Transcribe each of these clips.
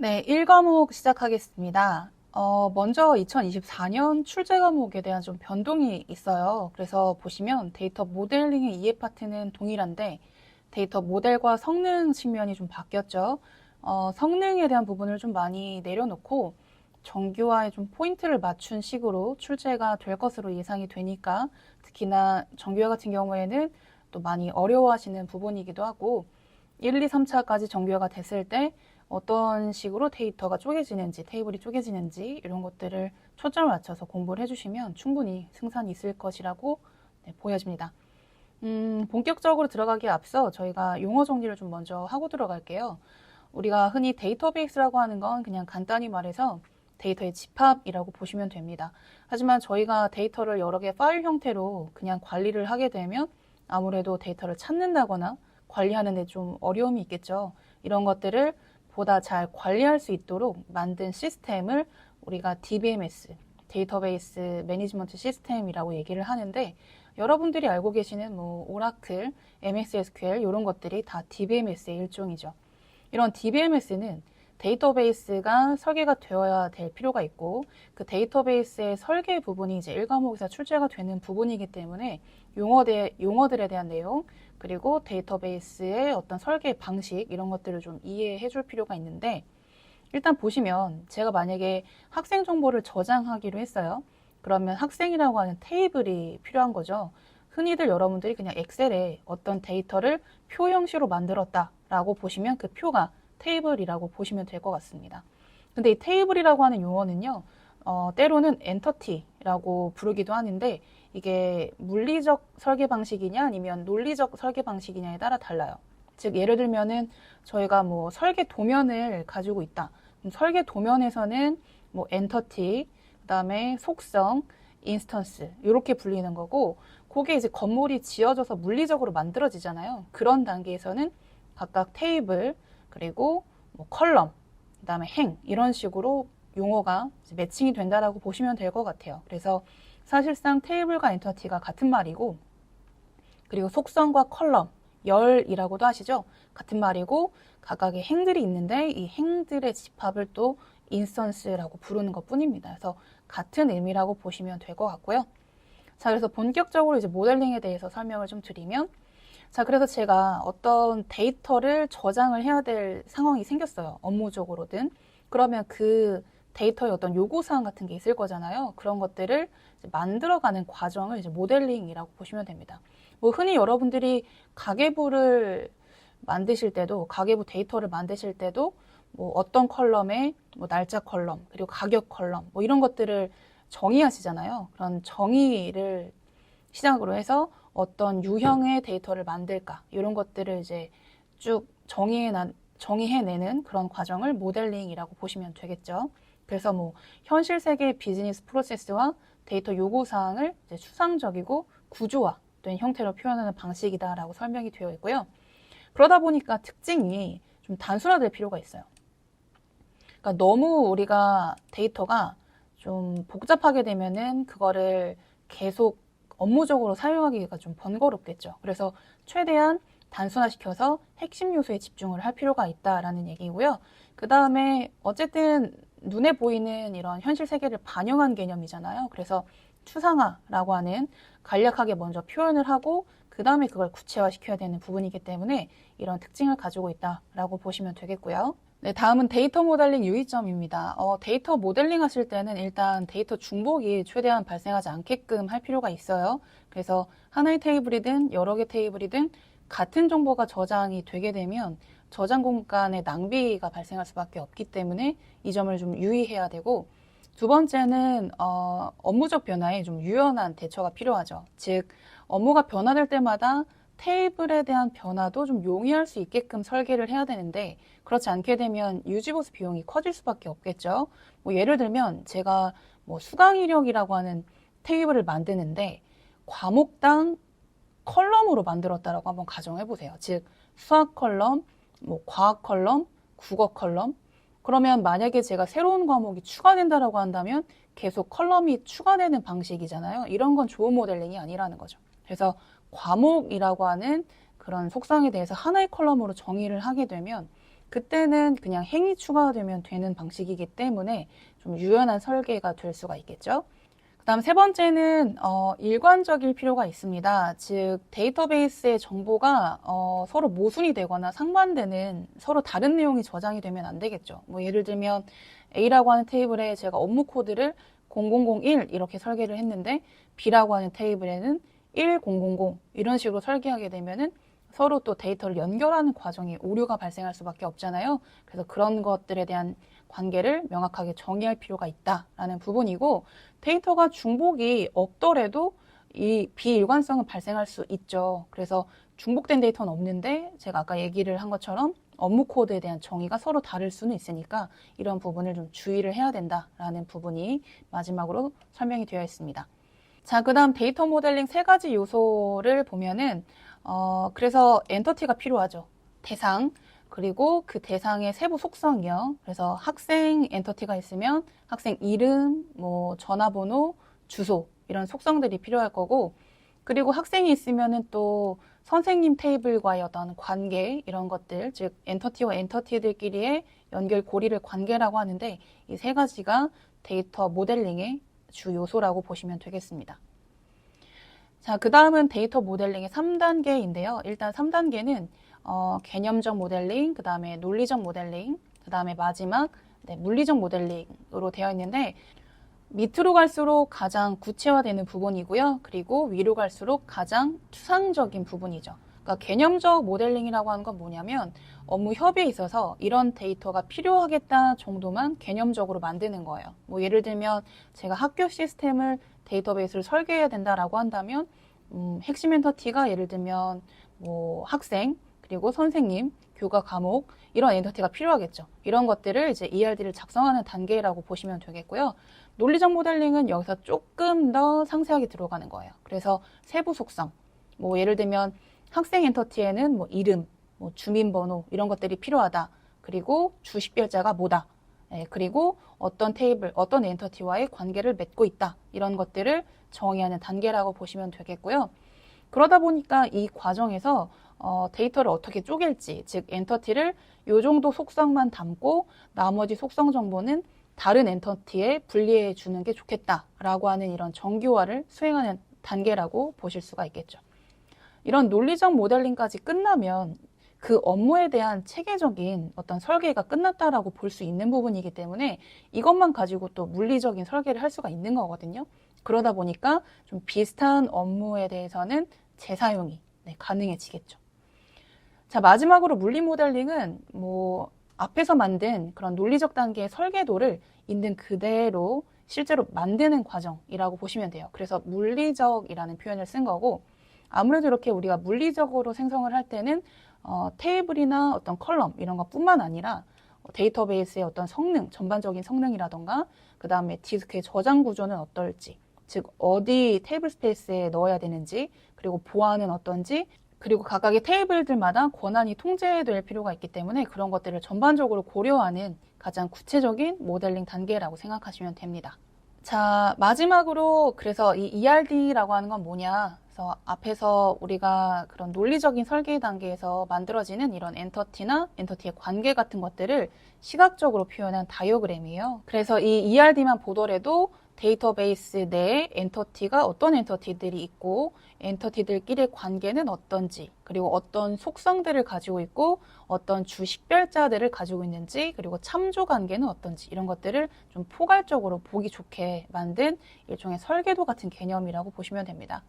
네, 1과목 시작하겠습니다. 먼저 2024년 출제 과목에 대한 좀 변동이 있어요. 그래서 보시면 데이터 모델링의 이해 파트는 동일한데 데이터 모델과 성능 측면이 좀 바뀌었죠. 성능에 대한 부분을 좀 많이 내려놓고 정규화에 좀 포인트를 맞춘 식으로 출제가 될 것으로 예상이 되니까 특히나 정규화 같은 경우에는 또 많이 어려워하시는 부분이기도 하고 1, 2, 3차까지 정규화가 됐을 때 어떤 식으로 데이터가 쪼개지는지, 테이블이 쪼개지는지 이런 것들을 초점을 맞춰서 공부를 해주시면 충분히 승산이 있을 것이라고 보여집니다. 본격적으로 들어가기에 앞서 저희가 용어 정리를 좀 먼저 하고 들어갈게요. 우리가 흔히 데이터베이스라고 하는 건 그냥 간단히 말해서 데이터의 집합이라고 보시면 됩니다. 하지만 저희가 데이터를 여러 개 파일 형태로 그냥 관리를 하게 되면 아무래도 데이터를 찾는다거나 관리하는 데 좀 어려움이 있겠죠. 이런 것들을 보다 잘 관리할 수 있도록 만든 시스템을 우리가 DBMS, 데이터베이스 매니지먼트 시스템이라고 얘기를 하는데 여러분들이 알고 계시는 오라클, MS SQL 이런 것들이 다 DBMS의 일종이죠. 이런 DBMS는 데이터베이스가 설계가 되어야 될 필요가 있고 그 데이터베이스의 설계 부분이 이제 1과목에서 출제가 되는 부분이기 때문에 용어들에 대한 내용 그리고 데이터베이스의 어떤 설계 방식 이런 것들을 좀 이해해 줄 필요가 있는데 일단 보시면 제가 만약에 학생 정보를 저장하기로 했어요. 그러면 학생이라고 하는 테이블이 필요한 거죠. 흔히들 여러분들이 그냥 엑셀에 어떤 데이터를 표 형식으로 만들었다라고 보시면 그 표가 테이블이라고 보시면 될 것 같습니다. 근데 이 테이블이라고 하는 용어는요, 때로는 엔터티라고 부르기도 하는데 이게 물리적 설계 방식이냐 아니면 논리적 설계 방식이냐에 따라 달라요. 즉 예를 들면은 저희가 설계 도면을 가지고 있다. 그럼 설계 도면에서는 엔터티, 그다음에 속성, 인스턴스 이렇게 불리는 거고 그게 이제 건물이 지어져서 물리적으로 만들어지잖아요. 그런 단계에서는 각각 테이블 그리고 컬럼, 그다음에 행 이런 식으로 용어가 매칭이 된다라고 보시면 될 것 같아요. 그래서 사실상 테이블과 엔터티가 같은 말이고 그리고 속성과 컬럼, 열이라고도 하시죠. 같은 말이고 각각의 행들이 있는데 이 행들의 집합을 또 인스턴스라고 부르는 것 뿐입니다. 그래서 같은 의미라고 보시면 될 것 같고요. 자, 그래서 본격적으로 이제 모델링에 대해서 설명을 좀 드리면 자, 그래서 제가 어떤 데이터를 저장을 해야 될 상황이 생겼어요. 업무적으로든. 그러면 그 데이터의 어떤 요구사항 같은 게 있을 거잖아요. 그런 것들을 이제 만들어가는 과정을 이제 모델링이라고 보시면 됩니다. 흔히 여러분들이 가계부를 만드실 때도, 가계부 데이터를 만드실 때도 어떤 컬럼에 날짜 컬럼, 그리고 가격 컬럼, 이런 것들을 정의하시잖아요. 그런 정의를 시작으로 해서 어떤 유형의 데이터를 만들까 이런 것들을 이제 쭉 정의해내는 그런 과정을 모델링이라고 보시면 되겠죠. 그래서 현실 세계의 비즈니스 프로세스와 데이터 요구사항을 이제 추상적이고 구조화된 형태로 표현하는 방식이다라고 설명이 되어 있고요. 그러다 보니까 특징이 좀 단순화될 필요가 있어요. 그러니까 너무 우리가 데이터가 좀 복잡하게 되면은 그거를 계속 업무적으로 사용하기가 좀 번거롭겠죠. 그래서 최대한 단순화시켜서 핵심 요소에 집중을 할 필요가 있다라는 얘기고요. 그 다음에 어쨌든 눈에 보이는 이런 현실 세계를 반영한 개념이잖아요. 그래서 추상화라고 하는 간략하게 먼저 표현을 하고 그 다음에 그걸 구체화시켜야 되는 부분이기 때문에 이런 특징을 가지고 있다라고 보시면 되겠고요. 네, 다음은 데이터 모델링 유의점입니다. 데이터 모델링 하실 때는 일단 데이터 중복이 최대한 발생하지 않게끔 할 필요가 있어요. 그래서 하나의 테이블이든 여러 개 테이블이든 같은 정보가 저장이 되게 되면 저장 공간의 낭비가 발생할 수밖에 없기 때문에 이 점을 좀 유의해야 되고 두 번째는 업무적 변화에 좀 유연한 대처가 필요하죠. 즉 업무가 변화될 때마다 테이블에 대한 변화도 좀 용이할 수 있게끔 설계를 해야 되는데 그렇지 않게 되면 유지보수 비용이 커질 수밖에 없겠죠. 예를 들면 제가 수강 이력이라고 하는 테이블을 만드는데 과목당 컬럼으로 만들었다라고 한번 가정해 보세요. 즉 수학 컬럼, 과학 컬럼, 국어 컬럼. 그러면 만약에 제가 새로운 과목이 추가된다라고 한다면 계속 컬럼이 추가되는 방식이잖아요. 이런 건 좋은 모델링이 아니라는 거죠. 그래서 과목이라고 하는 그런 속성에 대해서 하나의 컬럼으로 정의를 하게 되면 그때는 그냥 행이 추가되면 되는 방식이기 때문에 좀 유연한 설계가 될 수가 있겠죠. 그다음 세 번째는 일관적일 필요가 있습니다. 즉 데이터베이스의 정보가 서로 모순이 되거나 상반되는 서로 다른 내용이 저장이 되면 안 되겠죠. 뭐 예를 들면 A라고 하는 테이블에 제가 업무 코드를 0001 이렇게 설계를 했는데 B라고 하는 테이블에는 1000 이런 식으로 설계하게 되면은 서로 또 데이터를 연결하는 과정이 오류가 발생할 수밖에 없잖아요. 그래서 그런 것들에 대한 관계를 명확하게 정의할 필요가 있다라는 부분이고, 데이터가 중복이 없더라도 이 비일관성은 발생할 수 있죠. 그래서 중복된 데이터는 없는데 제가 아까 얘기를 한 것처럼 업무 코드에 대한 정의가 서로 다를 수는 있으니까 이런 부분을 좀 주의를 해야 된다라는 부분이 마지막으로 설명이 되어 있습니다. 자, 그 다음 데이터 모델링 세 가지 요소를 보면은 그래서 엔터티가 필요하죠. 대상, 그리고 그 대상의 세부 속성이요. 그래서 학생 엔터티가 있으면 학생 이름, 뭐 전화번호, 주소 이런 속성들이 필요할 거고, 그리고 학생이 있으면은 또 선생님 테이블과의 어떤 관계 이런 것들, 즉 엔터티와 엔터티들끼리의 연결 고리를 관계라고 하는데 이 세 가지가 데이터 모델링의 주 요소라고 보시면 되겠습니다. 자, 그 다음은 데이터 모델링의 3단계인데요. 일단 3단계는 개념적 모델링, 그 다음에 논리적 모델링, 그 다음에 마지막 물리적 모델링으로 되어 있는데, 밑으로 갈수록 가장 구체화되는 부분이고요. 그리고 위로 갈수록 가장 추상적인 부분이죠. 그러니까 개념적 모델링이라고 하는 건 뭐냐면 업무 협의에 있어서 이런 데이터가 필요하겠다 정도만 개념적으로 만드는 거예요. 뭐 예를 들면 제가 학교 시스템을 데이터베이스를 설계해야 된다라고 한다면 핵심 엔터티가 예를 들면 뭐 학생, 그리고 선생님, 교과 과목 이런 엔터티가 필요하겠죠. 이런 것들을 이제 ERD를 작성하는 단계라고 보시면 되겠고요. 논리적 모델링은 여기서 조금 더 상세하게 들어가는 거예요. 그래서 세부 속성, 뭐 예를 들면 학생 엔터티에는 뭐 이름, 뭐 주민번호 이런 것들이 필요하다. 그리고 주식별자가 뭐다. 그리고 어떤 테이블, 어떤 엔터티와의 관계를 맺고 있다. 이런 것들을 정의하는 단계라고 보시면 되겠고요. 그러다 보니까 이 과정에서 데이터를 어떻게 쪼갤지, 즉 엔터티를 이 정도 속성만 담고 나머지 속성 정보는 다른 엔터티에 분리해 주는 게 좋겠다라고 하는 이런 정교화를 수행하는 단계라고 보실 수가 있겠죠. 이런 논리적 모델링까지 끝나면 그 업무에 대한 체계적인 어떤 설계가 끝났다라고 볼 수 있는 부분이기 때문에 이것만 가지고 또 물리적인 설계를 할 수가 있는 거거든요. 그러다 보니까 좀 비슷한 업무에 대해서는 재사용이 가능해지겠죠. 자, 마지막으로 물리 모델링은 뭐 앞에서 만든 그런 논리적 단계의 설계도를 있는 그대로 실제로 만드는 과정이라고 보시면 돼요. 그래서 물리적이라는 표현을 쓴 거고, 아무래도 이렇게 우리가 물리적으로 생성을 할 때는 테이블이나 어떤 컬럼 이런 것뿐만 아니라 데이터베이스의 어떤 성능, 전반적인 성능이라던가 그 다음에 디스크의 저장 구조는 어떨지, 즉 어디 테이블 스페이스에 넣어야 되는지, 그리고 보안은 어떤지, 그리고 각각의 테이블들마다 권한이 통제될 필요가 있기 때문에 그런 것들을 전반적으로 고려하는 가장 구체적인 모델링 단계라고 생각하시면 됩니다. 자, 마지막으로 그래서 이 ERD라고 하는 건 뭐냐? 그래서 앞에서 우리가 그런 논리적인 설계 단계에서 만들어지는 이런 엔터티나 엔터티의 관계 같은 것들을 시각적으로 표현한 다이어그램이에요. 그래서 이 ERD만 보더라도 데이터베이스 내에 엔터티가 어떤 엔터티들이 있고 엔터티들끼리의 관계는 어떤지, 그리고 어떤 속성들을 가지고 있고 어떤 주식별자들을 가지고 있는지, 그리고 참조 관계는 어떤지 이런 것들을 좀 포괄적으로 보기 좋게 만든 일종의 설계도 같은 개념이라고 보시면 됩니다.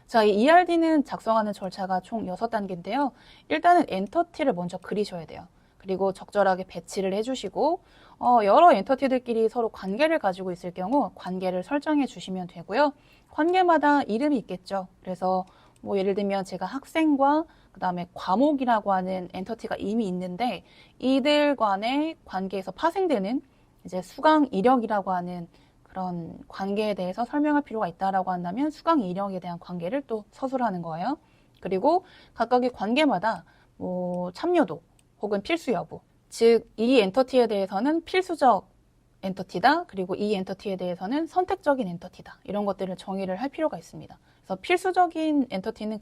자, 이 ERD는 작성하는 절차가 총 6단계인데요. 일단은 엔터티를 먼저 그리셔야 돼요. 그리고 적절하게 배치를 해주시고 여러 엔터티들끼리 서로 관계를 가지고 있을 경우 관계를 설정해 주시면 되고요. 관계마다 이름이 있겠죠. 그래서 뭐 예를 들면 제가 학생과 그 다음에 과목이라고 하는 엔터티가 이미 있는데 이들 간의 관계에서 파생되는 이제 수강 이력이라고 하는 그런 관계에 대해서 설명할 필요가 있다라고 한다면 수강 이력에 대한 관계를 또 서술하는 거예요. 그리고 각각의 관계마다 뭐 참여도 혹은 필수 여부, 즉 이 엔터티에 대해서는 필수적 엔터티다, 그리고 이 엔터티에 대해서는 선택적인 엔터티다, 이런 것들을 정의를 할 필요가 있습니다. 그래서 필수적인 엔터티는